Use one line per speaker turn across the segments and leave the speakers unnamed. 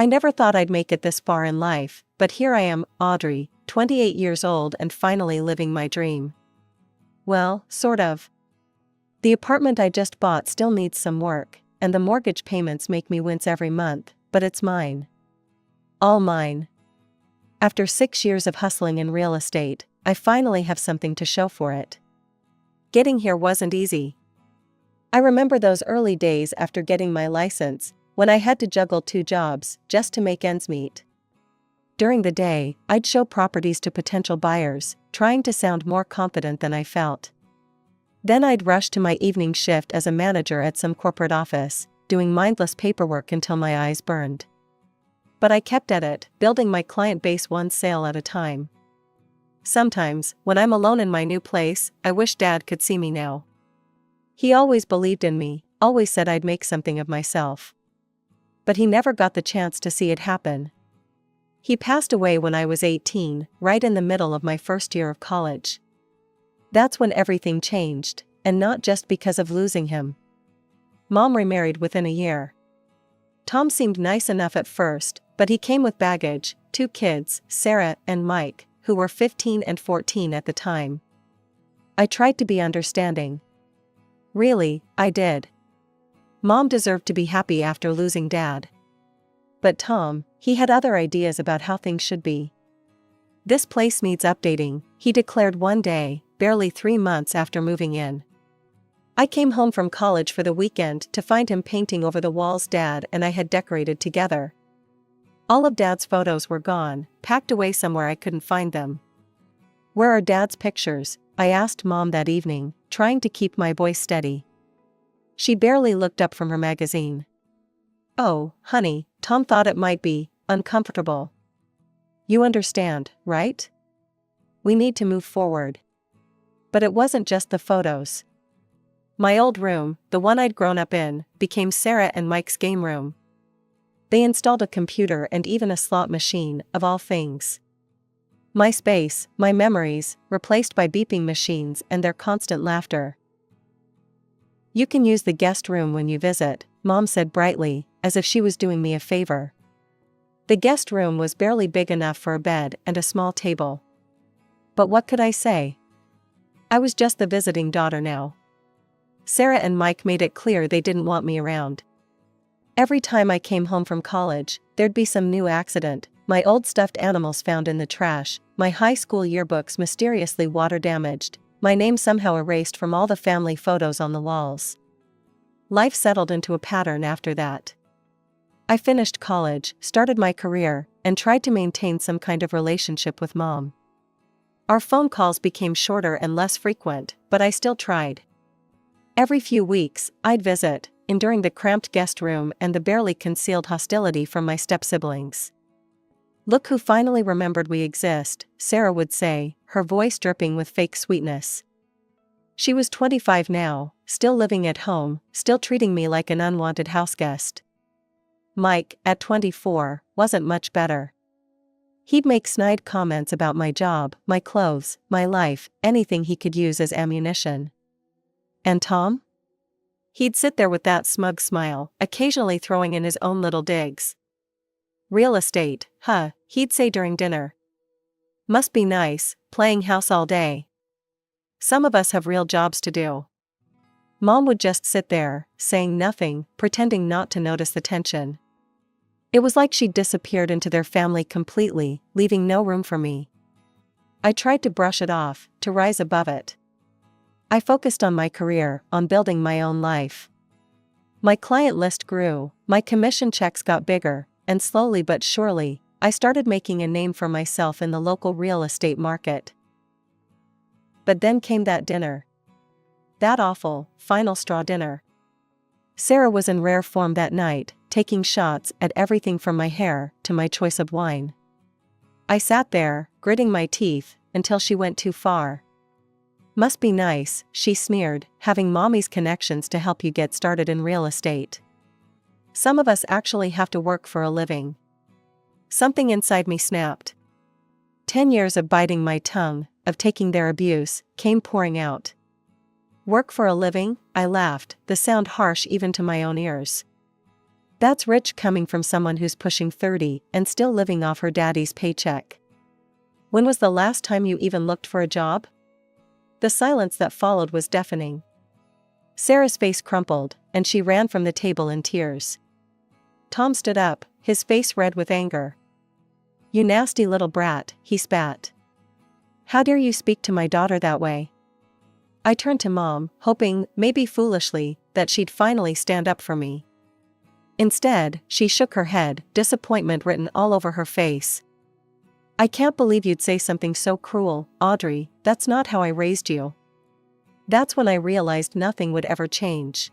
I never thought I'd make it this far in life, but here I am, Audrey, 28 years old and finally living my dream. Well, sort of. The apartment I just bought still needs some work, and the mortgage payments make me wince every month, but it's mine. All mine. After 6 years of hustling in real estate, I finally have something to show for it. Getting here wasn't easy. I remember those early days after getting my license, when I had to juggle 2 jobs just to make ends meet. During the day, I'd show properties to potential buyers, trying to sound more confident than I felt. Then I'd rush to my evening shift as a manager at some corporate office, doing mindless paperwork until my eyes burned. But I kept at it, building my client base one sale at a time. Sometimes, when I'm alone in my new place, I wish Dad could see me now. He always believed in me, always said I'd make something of myself. But he never got the chance to see it happen. He passed away when I was 18, right in the middle of my first year of college. That's when everything changed, and not just because of losing him. Mom remarried within a year. Tom seemed nice enough at first, but he came with baggage, 2 kids, Sarah and Mike, who were 15 and 14 at the time. I tried to be understanding. Really, I did. Mom deserved to be happy after losing Dad. But Tom, he had other ideas about how things should be. This place needs updating, he declared one day, barely 3 months after moving in. I came home from college for the weekend to find him painting over the walls Dad and I had decorated together. All of Dad's photos were gone, packed away somewhere I couldn't find them. "Where are Dad's pictures?" I asked Mom that evening, trying to keep my voice steady. She barely looked up from her magazine. "Oh, honey," Tom thought it might be uncomfortable. "You understand, right? We need to move forward." But it wasn't just the photos. My old room, the one I'd grown up in, became Sarah and Mike's game room. They installed a computer and even a slot machine, of all things. My space, my memories, replaced by beeping machines and their constant laughter. "You can use the guest room when you visit," Mom said brightly, as if she was doing me a favor. The guest room was barely big enough for a bed and a small table. But what could I say? I was just the visiting daughter now. Sarah and Mike made it clear they didn't want me around. Every time I came home from college, there'd be some new accident, my old stuffed animals found in the trash, my high school yearbooks mysteriously water damaged, my name somehow erased from all the family photos on the walls. Life settled into a pattern after that. I finished college, started my career, and tried to maintain some kind of relationship with Mom. Our phone calls became shorter and less frequent, but I still tried. Every few weeks, I'd visit, enduring the cramped guest room and the barely concealed hostility from my step-siblings. "Look who finally remembered we exist," Sarah would say, her voice dripping with fake sweetness. She was 25 now, still living at home, still treating me like an unwanted houseguest. Mike, at 24, wasn't much better. He'd make snide comments about my job, my clothes, my life, anything he could use as ammunition. And Tom? He'd sit there with that smug smile, occasionally throwing in his own little digs. "Real estate, huh?" he'd say during dinner. "Must be nice, playing house all day. Some of us have real jobs to do." Mom would just sit there, saying nothing, pretending not to notice the tension. It was like she'd disappeared into their family completely, leaving no room for me. I tried to brush it off, to rise above it. I focused on my career, on building my own life. My client list grew, my commission checks got bigger, and slowly but surely, I started making a name for myself in the local real estate market. But then came that dinner. That awful, final straw dinner. Sarah was in rare form that night, taking shots at everything from my hair to my choice of wine. I sat there, gritting my teeth, until she went too far. "Must be nice," she sneered, "having Mommy's connections to help you get started in real estate. Some of us actually have to work for a living." Something inside me snapped. 10 years of biting my tongue, of taking their abuse, came pouring out. "Work for a living?" I laughed, the sound harsh even to my own ears. That's rich coming from someone who's pushing 30 and still living off her daddy's paycheck. When was the last time you even looked for a job? The silence that followed was deafening. Sarah's face crumpled, and she ran from the table in tears. Tom stood up, his face red with anger. "You nasty little brat," he spat. "How dare you speak to my daughter that way?" I turned to Mom, hoping, maybe foolishly, that she'd finally stand up for me. Instead, she shook her head, disappointment written all over her face. "I can't believe you'd say something so cruel, Audrey. That's not how I raised you." That's when I realized nothing would ever change.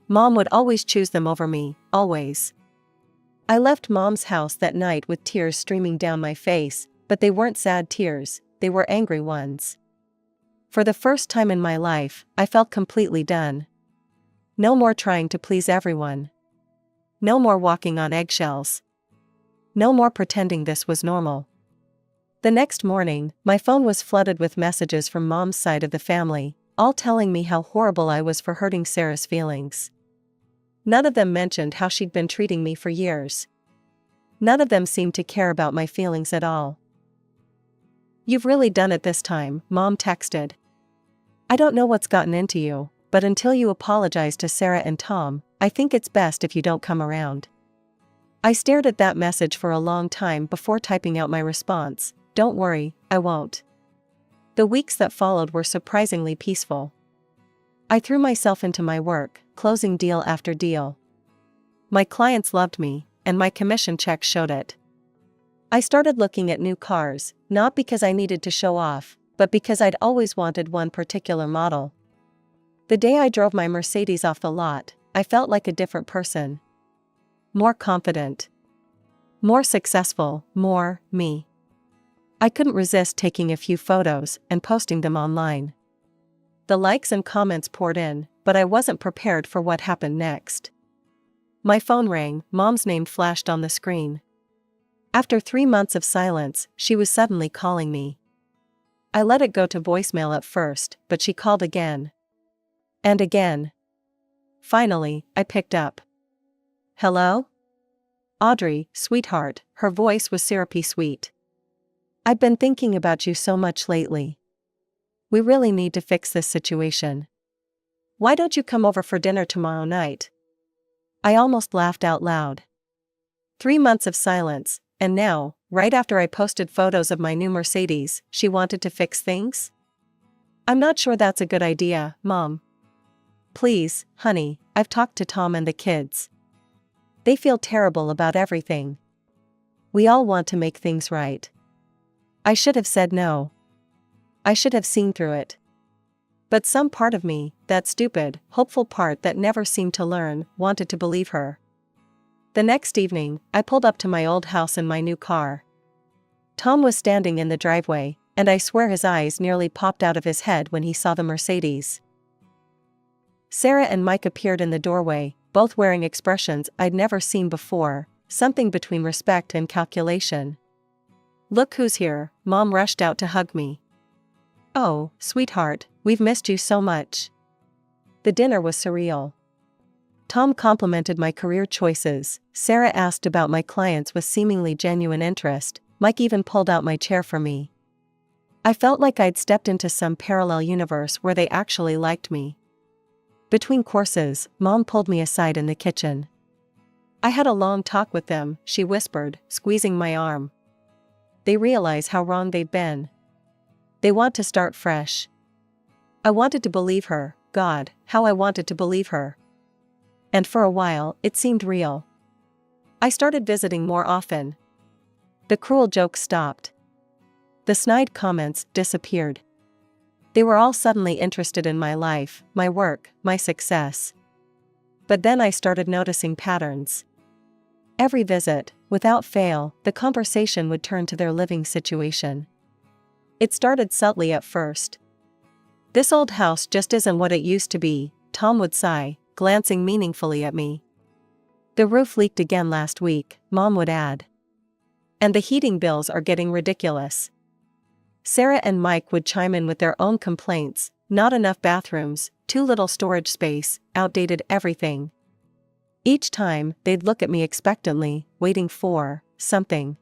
Mom would always choose them over me, always. I left Mom's house that night with tears streaming down my face, but they weren't sad tears, they were angry ones. For the first time in my life, I felt completely done. No more trying to please everyone. No more walking on eggshells. No more pretending this was normal. The next morning, my phone was flooded with messages from Mom's side of the family, all telling me how horrible I was for hurting Sarah's feelings. None of them mentioned how she'd been treating me for years. None of them seemed to care about my feelings at all. "You've really done it this time," Mom texted. "I don't know what's gotten into you, but until you apologize to Sarah and Tom, I think it's best if you don't come around." I stared at that message for a long time before typing out my response, "Don't worry, I won't." The weeks that followed were surprisingly peaceful. I threw myself into my work, closing deal after deal. My clients loved me, and my commission checks showed it. I started looking at new cars, not because I needed to show off, but because I'd always wanted one particular model. The day I drove my Mercedes off the lot, I felt like a different person. More confident. More successful, more me. I couldn't resist taking a few photos and posting them online. The likes and comments poured in, but I wasn't prepared for what happened next. My phone rang, Mom's name flashed on the screen. After 3 months of silence, she was suddenly calling me. I let it go to voicemail at first, but she called again. And again. Finally, I picked up. "Hello? Audrey, sweetheart," her voice was syrupy sweet. "I've been thinking about you so much lately. We really need to fix this situation. Why don't you come over for dinner tomorrow night?" I almost laughed out loud. 3 months of silence, and now, right after I posted photos of my new Mercedes, she wanted to fix things? "I'm not sure that's a good idea, Mom." "Please, honey, I've talked to Tom and the kids. They feel terrible about everything. We all want to make things right." I should have said no. I should have seen through it. But some part of me, that stupid, hopeful part that never seemed to learn, wanted to believe her. The next evening, I pulled up to my old house in my new car. Tom was standing in the driveway, and I swear his eyes nearly popped out of his head when he saw the Mercedes. Sarah and Mike appeared in the doorway, both wearing expressions I'd never seen before, something between respect and calculation. "Look who's here," Mom rushed out to hug me. "Oh, sweetheart, we've missed you so much." The dinner was surreal. Tom complimented my career choices, Sarah asked about my clients with seemingly genuine interest, Mike even pulled out my chair for me. I felt like I'd stepped into some parallel universe where they actually liked me. Between courses, Mom pulled me aside in the kitchen. "I had a long talk with them," she whispered, squeezing my arm. "They realize how wrong they've been. They want to start fresh." I wanted to believe her, God, how I wanted to believe her. And for a while, it seemed real. I started visiting more often. The cruel jokes stopped. The snide comments disappeared. They were all suddenly interested in my life, my work, my success. But then I started noticing patterns. Every visit, without fail, the conversation would turn to their living situation. It started subtly at first. "This old house just isn't what it used to be," Tom would sigh, glancing meaningfully at me. "The roof leaked again last week," Mom would add. "And the heating bills are getting ridiculous." Sarah and Mike would chime in with their own complaints: not enough bathrooms, too little storage space, outdated everything. Each time, they'd look at me expectantly, waiting for something.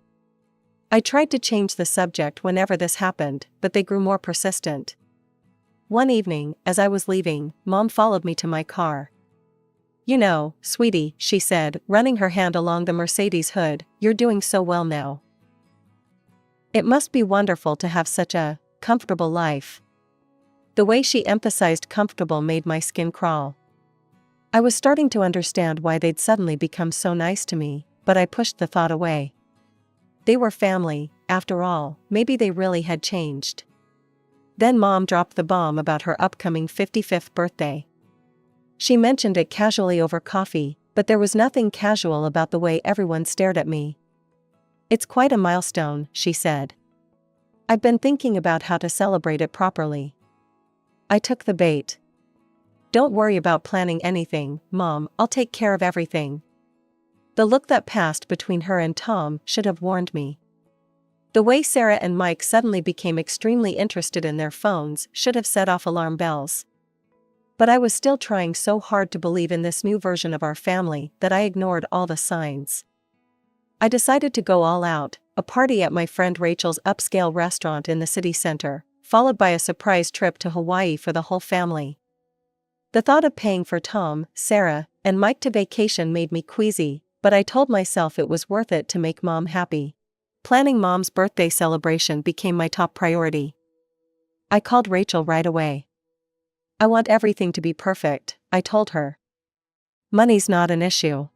I tried to change the subject whenever this happened, but they grew more persistent. One evening, as I was leaving, Mom followed me to my car. "You know, sweetie," she said, running her hand along the Mercedes hood, "you're doing so well now. It must be wonderful to have such a comfortable life." The way she emphasized comfortable made my skin crawl. I was starting to understand why they'd suddenly become so nice to me, but I pushed the thought away. They were family, after all, maybe they really had changed. Then Mom dropped the bomb about her upcoming 55th birthday. She mentioned it casually over coffee, but there was nothing casual about the way everyone stared at me. "It's quite a milestone," she said. "I've been thinking about how to celebrate it properly." I took the bait. "Don't worry about planning anything, Mom, I'll take care of everything." The look that passed between her and Tom should have warned me. The way Sarah and Mike suddenly became extremely interested in their phones should have set off alarm bells. But I was still trying so hard to believe in this new version of our family that I ignored all the signs. I decided to go all out, a party at my friend Rachel's upscale restaurant in the city center, followed by a surprise trip to Hawaii for the whole family. The thought of paying for Tom, Sarah, and Mike to vacation made me queasy, but I told myself it was worth it to make Mom happy. Planning Mom's birthday celebration became my top priority. I called Rachel right away. "I want everything to be perfect," I told her. "Money's not an issue."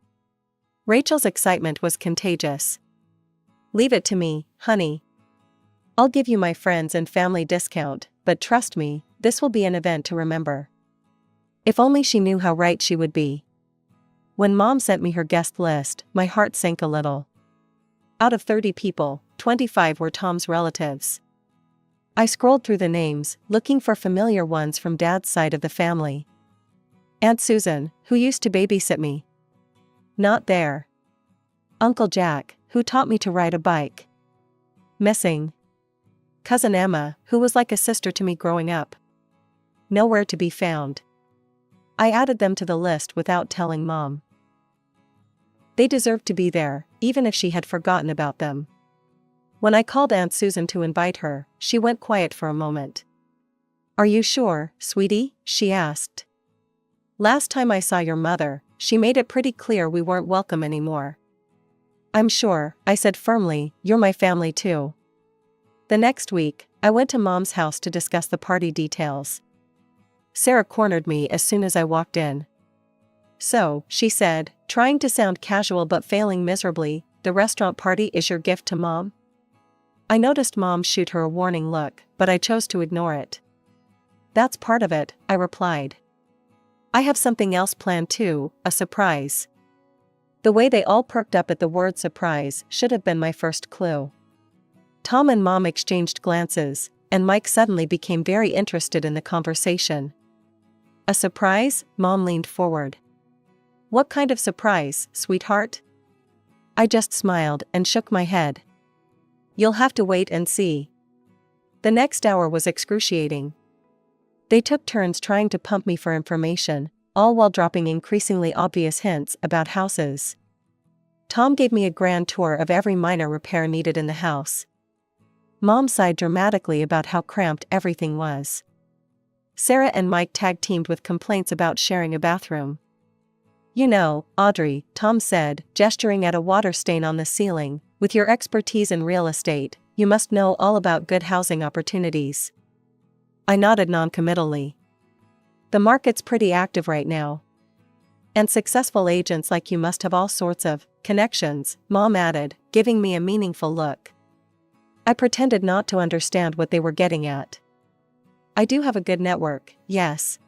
Rachel's excitement was contagious. "Leave it to me, honey. I'll give you my friends and family discount, but trust me, this will be an event to remember." If only she knew how right she would be. When Mom sent me her guest list, my heart sank a little. Out of 30 people, 25 were Tom's relatives. I scrolled through the names, looking for familiar ones from Dad's side of the family. Aunt Susan, who used to babysit me. Not there. Uncle Jack, who taught me to ride a bike. Missing. Cousin Emma, who was like a sister to me growing up. Nowhere to be found. I added them to the list without telling Mom. They deserved to be there, even if she had forgotten about them. When I called Aunt Susan to invite her, she went quiet for a moment. "Are you sure, sweetie?" she asked. "Last time I saw your mother, she made it pretty clear we weren't welcome anymore." "I'm sure," I said firmly, "you're my family too." The next week, I went to Mom's house to discuss the party details. Sarah cornered me as soon as I walked in. "So," she said, trying to sound casual but failing miserably, "the restaurant party is your gift to Mom?" I noticed Mom shoot her a warning look, but I chose to ignore it. "That's part of it," I replied. "I have something else planned too, a surprise." The way they all perked up at the word surprise should have been my first clue. Tom and Mom exchanged glances, and Mike suddenly became very interested in the conversation. "A surprise?" Mom leaned forward. "What kind of surprise, sweetheart?" I just smiled and shook my head. "You'll have to wait and see." The next hour was excruciating. They took turns trying to pump me for information, all while dropping increasingly obvious hints about houses. Tom gave me a grand tour of every minor repair needed in the house. Mom sighed dramatically about how cramped everything was. Sarah and Mike tag-teamed with complaints about sharing a bathroom. "You know, Audrey," Tom said, gesturing at a water stain on the ceiling, "with your expertise in real estate, you must know all about good housing opportunities." I nodded noncommittally. "The market's pretty active right now. And successful agents like you must have all sorts of connections," Mom added, giving me a meaningful look. I pretended not to understand what they were getting at. "I do have a good network, yes.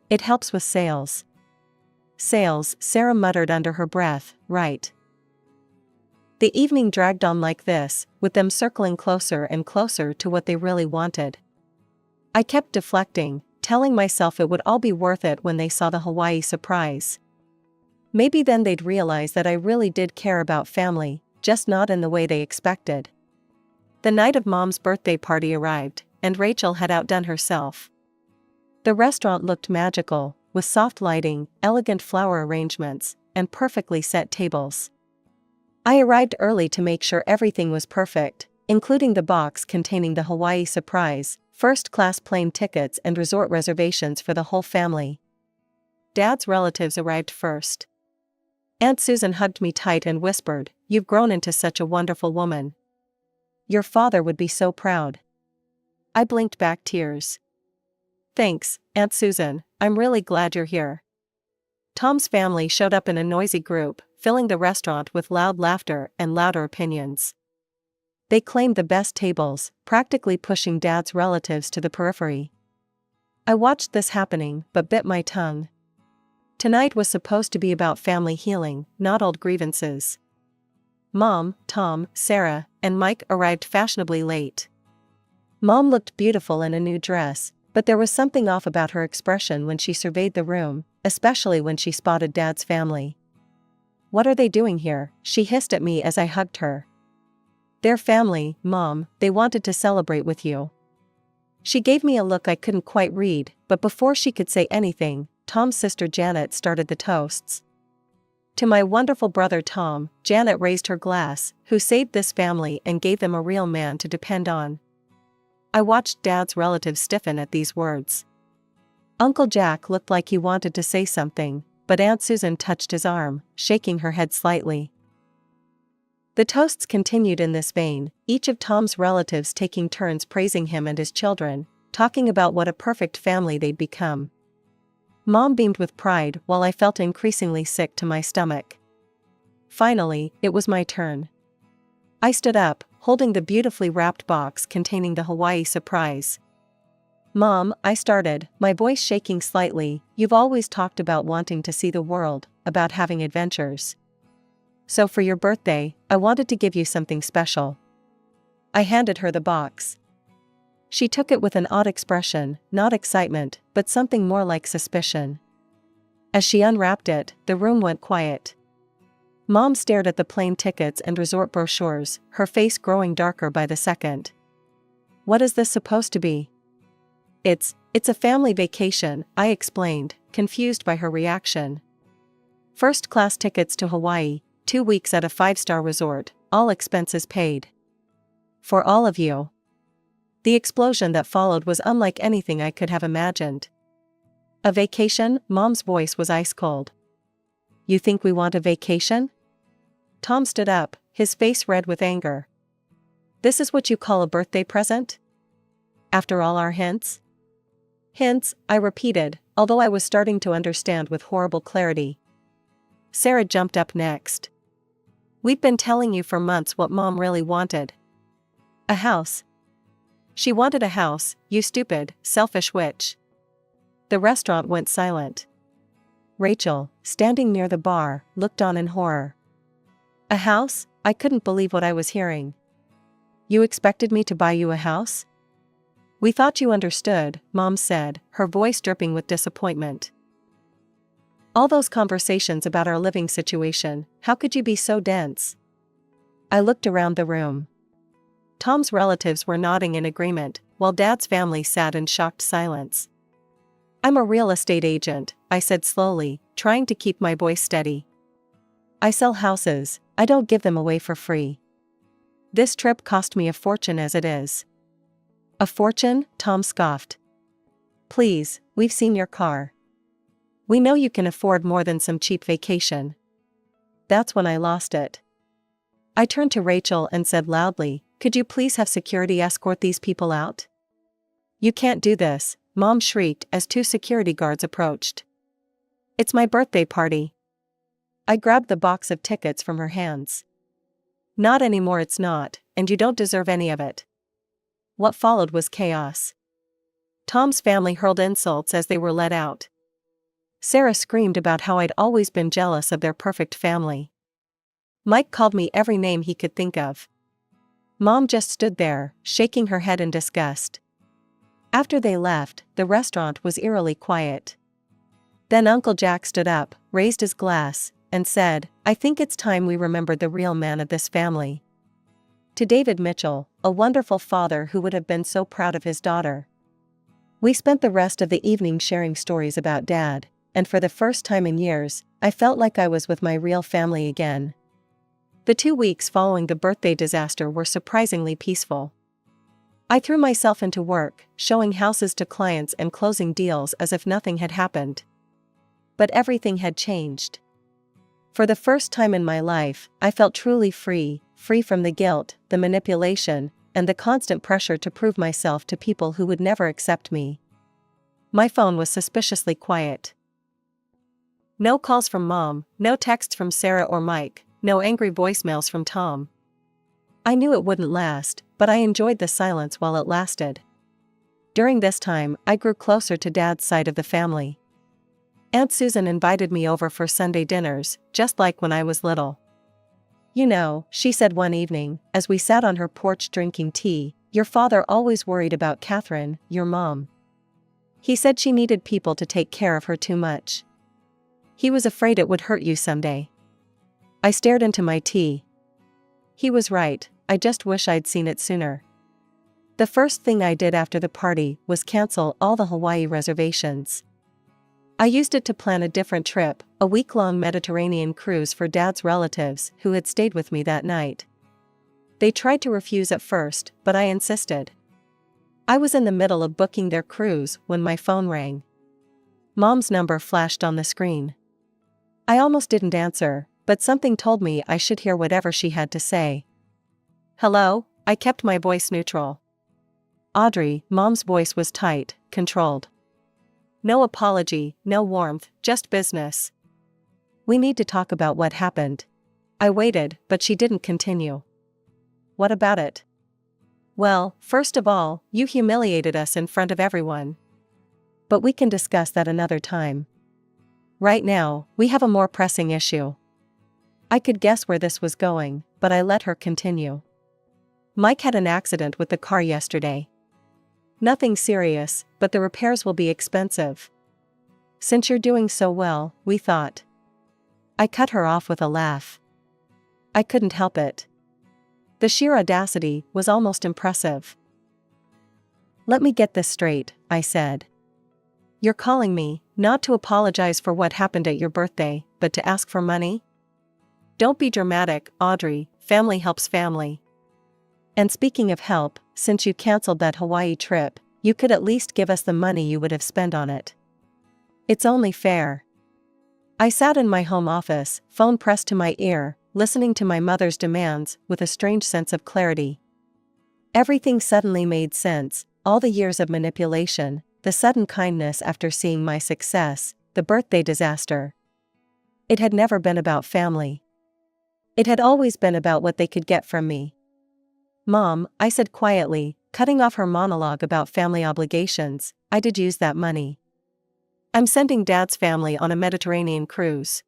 It helps with sales." "Sales," Sarah muttered under her breath, "right." The evening dragged on like this, with them circling closer and closer to what they really wanted. I kept deflecting, telling myself it would all be worth it when they saw the Hawaii surprise. Maybe then they'd realize that I really did care about family, just not in the way they expected. The night of Mom's birthday party arrived, and Rachel had outdone herself. The restaurant looked magical, with soft lighting, elegant flower arrangements, and perfectly set tables. I arrived early to make sure everything was perfect, including the box containing the Hawaii surprise, first-class plane tickets and resort reservations for the whole family. Dad's relatives arrived first. Aunt Susan hugged me tight and whispered, "You've grown into such a wonderful woman. Your father would be so proud." I blinked back tears. "Thanks, Aunt Susan, I'm really glad you're here." Tom's family showed up in a noisy group, filling the restaurant with loud laughter and louder opinions. They claimed the best tables, practically pushing Dad's relatives to the periphery. I watched this happening but bit my tongue. Tonight was supposed to be about family healing, not old grievances. Mom, Tom, Sarah, and Mike arrived fashionably late. Mom looked beautiful in a new dress, but there was something off about her expression when she surveyed the room, especially when she spotted Dad's family. "What are they doing here?" she hissed at me as I hugged her. "Their family, Mom, they wanted to celebrate with you." She gave me a look I couldn't quite read, but before she could say anything, Tom's sister Janet started the toasts. "To my wonderful brother Tom," Janet raised her glass, "who saved this family and gave them a real man to depend on." I watched Dad's relatives stiffen at these words. Uncle Jack looked like he wanted to say something, but Aunt Susan touched his arm, shaking her head slightly. The toasts continued in this vein, each of Tom's relatives taking turns praising him and his children, talking about what a perfect family they'd become. Mom beamed with pride while I felt increasingly sick to my stomach. Finally, it was my turn. I stood up, holding the beautifully wrapped box containing the Hawaii surprise. "Mom," I started, my voice shaking slightly, "you've always talked about wanting to see the world, about having adventures. So for your birthday, I wanted to give you something special." I handed her the box. She took it with an odd expression, not excitement, but something more like suspicion. As she unwrapped it, the room went quiet. Mom stared at the plane tickets and resort brochures, her face growing darker by the second. "What is this supposed to be?" It's a family vacation," I explained, confused by her reaction. "First-class tickets to Hawaii, 2 weeks at a 5-star resort, all expenses paid. For all of you." The explosion that followed was unlike anything I could have imagined. "A vacation?" Mom's voice was ice cold. "You think we want a vacation?" Tom stood up, his face red with anger. "This is what you call a birthday present? After all our hints?" "Hints," I repeated, although I was starting to understand with horrible clarity. Sarah jumped up next. "We've been telling you for months what Mom really wanted. A house. She wanted a house, you stupid, selfish witch." The restaurant went silent. Rachel, standing near the bar, looked on in horror. "A house?" I couldn't believe what I was hearing. "You expected me to buy you a house?" "We thought you understood," Mom said, her voice dripping with disappointment. "All those conversations about our living situation, how could you be so dense?" I looked around the room. Tom's relatives were nodding in agreement, while Dad's family sat in shocked silence. "I'm a real estate agent," I said slowly, trying to keep my voice steady. "I sell houses, I don't give them away for free. This trip cost me a fortune as it is." "A fortune?" Tom scoffed. "Please, we've seen your car. We know you can afford more than some cheap vacation." That's when I lost it. I turned to Rachel and said loudly, "Could you please have security escort these people out?" "You can't do this," Mom shrieked as 2 security guards approached. "It's my birthday party." I grabbed the box of tickets from her hands. "Not anymore, it's not, and you don't deserve any of it." What followed was chaos. Tom's family hurled insults as they were let out. Sarah screamed about how I'd always been jealous of their perfect family. Mike called me every name he could think of. Mom just stood there, shaking her head in disgust. After they left, the restaurant was eerily quiet. Then Uncle Jack stood up, raised his glass, and said, "I think it's time we remembered the real man of this family." To David Mitchell, a wonderful father who would have been so proud of his daughter. We spent the rest of the evening sharing stories about Dad, and for the first time in years, I felt like I was with my real family again. The 2 weeks following the birthday disaster were surprisingly peaceful. I threw myself into work, showing houses to clients and closing deals as if nothing had happened. But everything had changed. For the first time in my life, I felt truly free from the guilt, the manipulation, and the constant pressure to prove myself to people who would never accept me. My phone was suspiciously quiet. No calls from Mom, no texts from Sarah or Mike, no angry voicemails from Tom. I knew it wouldn't last, but I enjoyed the silence while it lasted. During this time, I grew closer to Dad's side of the family. Aunt Susan invited me over for Sunday dinners, just like when I was little. "You know," she said one evening, as we sat on her porch drinking tea, "your father always worried about Catherine, your mom. He said she needed people to take care of her too much. He was afraid it would hurt you someday." I stared into my tea. He was right, I just wish I'd seen it sooner. The first thing I did after the party was cancel all the Hawaii reservations. I used it to plan a different trip, a week-long Mediterranean cruise for Dad's relatives who had stayed with me that night. They tried to refuse at first, but I insisted. I was in the middle of booking their cruise when my phone rang. Mom's number flashed on the screen. I almost didn't answer, but something told me I should hear whatever she had to say. "Hello?" I kept my voice neutral. "Audrey," Mom's voice was tight, controlled. No apology, no warmth, just business. "We need to talk about what happened." I waited, but she didn't continue. "What about it?" "Well, first of all, you humiliated us in front of everyone. But we can discuss that another time. Right now, we have a more pressing issue." I could guess where this was going, but I let her continue. "Mike had an accident with the car yesterday. Nothing serious, but the repairs will be expensive. Since you're doing so well, we thought." I cut her off with a laugh. I couldn't help it. The sheer audacity was almost impressive. "Let me get this straight," I said. "You're calling me, not to apologize for what happened at your birthday, but to ask for money? Don't be dramatic, Audrey, family helps family. And speaking of help, since you canceled that Hawaii trip, you could at least give us the money you would have spent on it. It's only fair." I sat in my home office, phone pressed to my ear, listening to my mother's demands with a strange sense of clarity. Everything suddenly made sense, all the years of manipulation, the sudden kindness after seeing my success, the birthday disaster. It had never been about family. It had always been about what they could get from me. "Mom," I said quietly, cutting off her monologue about family obligations, "I did use that money. I'm sending Dad's family on a Mediterranean cruise."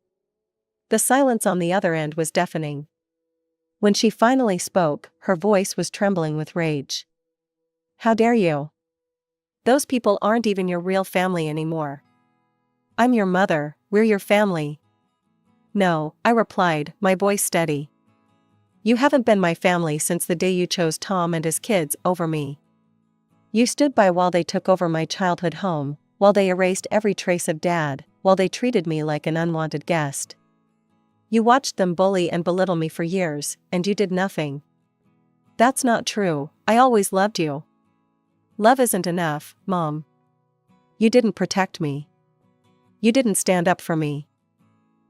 The silence on the other end was deafening. When she finally spoke, her voice was trembling with rage. "How dare you? Those people aren't even your real family anymore. I'm your mother, we're your family." "No," I replied, my voice steady. "You haven't been my family since the day you chose Tom and his kids over me. You stood by while they took over my childhood home, while they erased every trace of Dad, while they treated me like an unwanted guest. You watched them bully and belittle me for years, and you did nothing." "That's not true, I always loved you." "Love isn't enough, Mom. You didn't protect me. You didn't stand up for me.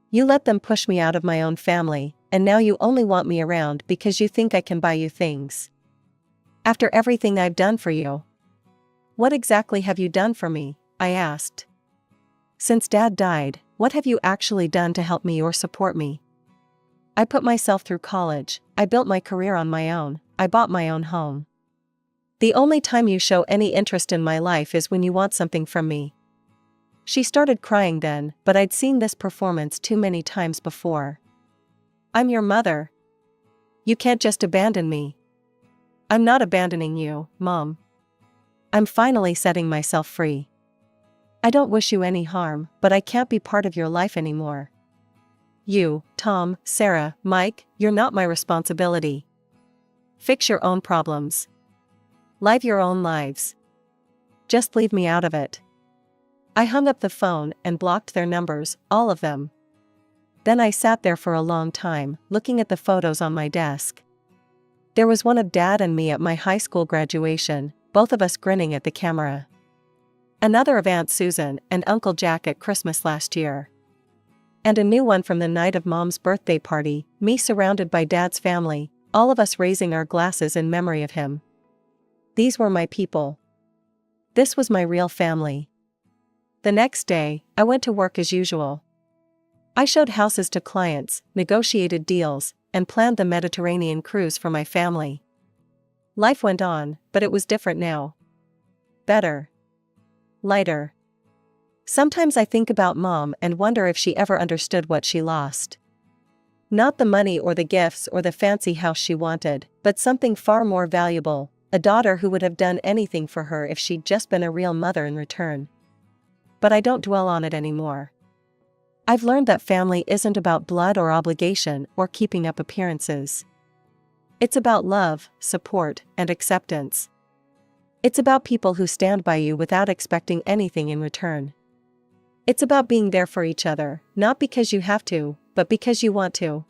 You let them push me out of my own family, and now you only want me around because you think I can buy you things. After everything I've done for you." "What exactly have you done for me?" I asked. "Since Dad died, what have you actually done to help me or support me?" "I put myself through college, I built my career on my own, I bought my own home. The only time you show any interest in my life is when you want something from me." She started crying then, but I'd seen this performance too many times before. "I'm your mother. You can't just abandon me." "I'm not abandoning you, Mom. I'm finally setting myself free. I don't wish you any harm, but I can't be part of your life anymore. You, Tom, Sarah, Mike, you're not my responsibility. Fix your own problems. Live your own lives. Just leave me out of it." I hung up the phone and blocked their numbers, all of them. Then I sat there for a long time, looking at the photos on my desk. There was one of Dad and me at my high school graduation, both of us grinning at the camera. Another of Aunt Susan and Uncle Jack at Christmas last year. And a new one from the night of Mom's birthday party, me surrounded by Dad's family, all of us raising our glasses in memory of him. These were my people. This was my real family. The next day, I went to work as usual. I showed houses to clients, negotiated deals, and planned the Mediterranean cruise for my family. Life went on, but it was different now. Better. Lighter. Sometimes I think about Mom and wonder if she ever understood what she lost. Not the money or the gifts or the fancy house she wanted, but something far more valuable, a daughter who would have done anything for her if she'd just been a real mother in return. But I don't dwell on it anymore. I've learned that family isn't about blood or obligation or keeping up appearances. It's about love, support, and acceptance. It's about people who stand by you without expecting anything in return. It's about being there for each other, not because you have to, but because you want to.